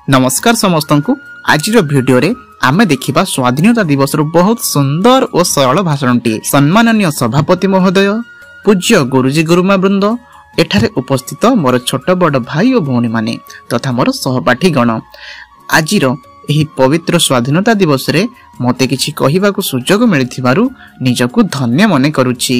नमस्कार समस्त को आज वीडियो रे आमे देखिबा स्वाधीनता दिवस रो बहुत सुंदर और सरल भाषण टी। सम्माननीय सभापति महोदय, पूज्य गुरुजी गुरुमा वृंद, एठारे उपस्थित मोर छोट बड़ भाई और भौणी माने तथा मोर सहपाठी गण, आज एही पवित्र स्वाधीनता दिवस रे मते किछि कहिबाकू सुजोग मिलिथिबारु निजकू धन्य मने करूछि।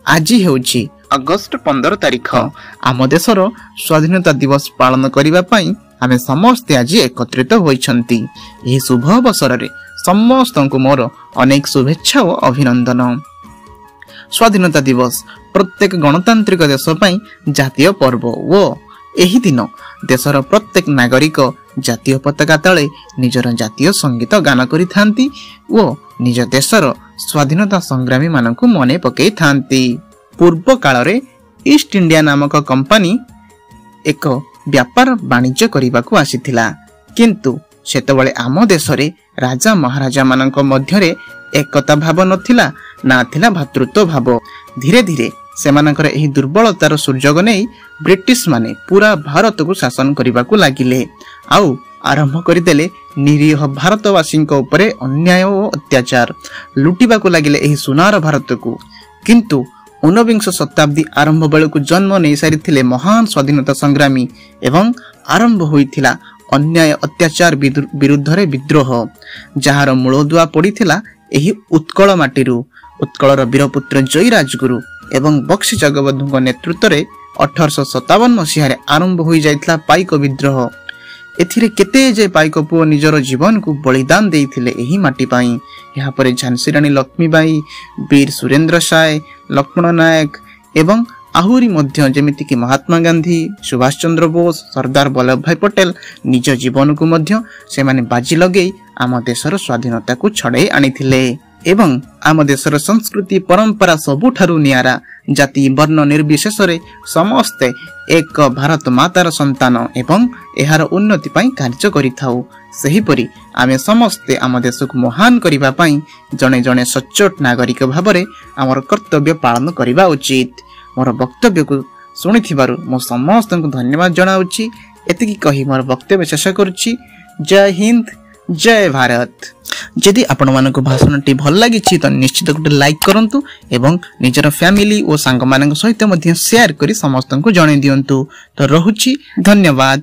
आज हेउछि अगस्त 15 तारिख। आम देशर स्वाधीनता दिवस पालन करिबा पई आमे समस्त आज एकत्रित होइछंती। एही शुभ अवसर रे समस्तंकु मोर अनेक शुभेच्छा और अभिनंदन। स्वाधीनता दिवस प्रत्येक गणतांत्रिक देश पई जातीय पर्व ओ एही दिन देशर प्रत्येक नागरिक जातीय पताका तले निजर जातीय संगीत गान करि थांती ओ निज देशर स्वाधीनता संग्रामी मानकु मने पकई थांती। पूर्व काल रे ईस्ट इंडिया नामक कंपनी एक व्यापार वाणिज्य करबाकू आसीथिला, किंतु सेतबळे आम देश रे राजा महाराजा मानक मध्यरे एकता भाव नथिला, ना थिला भातृत्व भाव। धीरे धीरे सेमानकर एही दुर्बलतार सुजोग नै ब्रिटिश माने पूरा भारत को शासन करबाकू लागिले आउ आरंभ करदेले निरीह भारतवासी उपरे अन्याय और अत्याचार लुटिबाकू लागिले एही सुनार भारत को। किंतु 19 शताब्दी आरंभ बेलू जन्म नहीं सारी महान स्वाधीनता संग्रामी एवं आरंभ होइथिला अन्याय अत्याचार विरुद्ध रे विद्रोह, जार मूलदुआ पड़ीथिला एही उत्कल माटीरू। उत्कलर वीरपुत्र जय राजगुरु एवं बक्सी जगबंधु नेतृत्व रे 1857 मसीह आरंभ हो जाइथिला पाइक विद्रोह। एथिरे केते जे पाइक पुओ निजर जीवन को बलिदान देइथिले एही माटी पाई। यहाँ पर झांसी रानी लक्ष्मीबाई, वीर सुरेंद्र साय, लक्ष्मण नायक एवं आहुरी मध्य जेमिति कि महात्मा गांधी, सुभाष चंद्र बोस, सरदार वल्लभ भाई पटेल निज जीवन को मध्य से माने बाजी लगेई आम देशर स्वाधीनता को छड़े आनिथिले एवं आम देशर संस्कृति परंपरा सबुठारु नियारा जाति वर्ण निर्विशेष रे समस्ते एक भारत मातार संतान एवं एहार उन्नति पाई कार्य करिथाउ। सेहीपरि आमे समस्ते आम देश को महान करिबा पाई जने जने सच्चोट नागरिक भावरे आमर कर्तव्य पालन करिबा उचित। मोर वक्तव्य को सुनिथिबारु मो समस्त को धन्यवाद जणाउछि। एतिकी कहि मोर वक्तव्य शेष करूछि। जय हिंद, जय भारत। जदि आपण मानको भाषण टी भल लागिछि तो निश्चित गोटे लाइक करंतु एवं निजर फैमिली और सांग मानक सहित मध्य शेयर करी समस्त को जणाई दियंतु। तो रहुछि, धन्यवाद।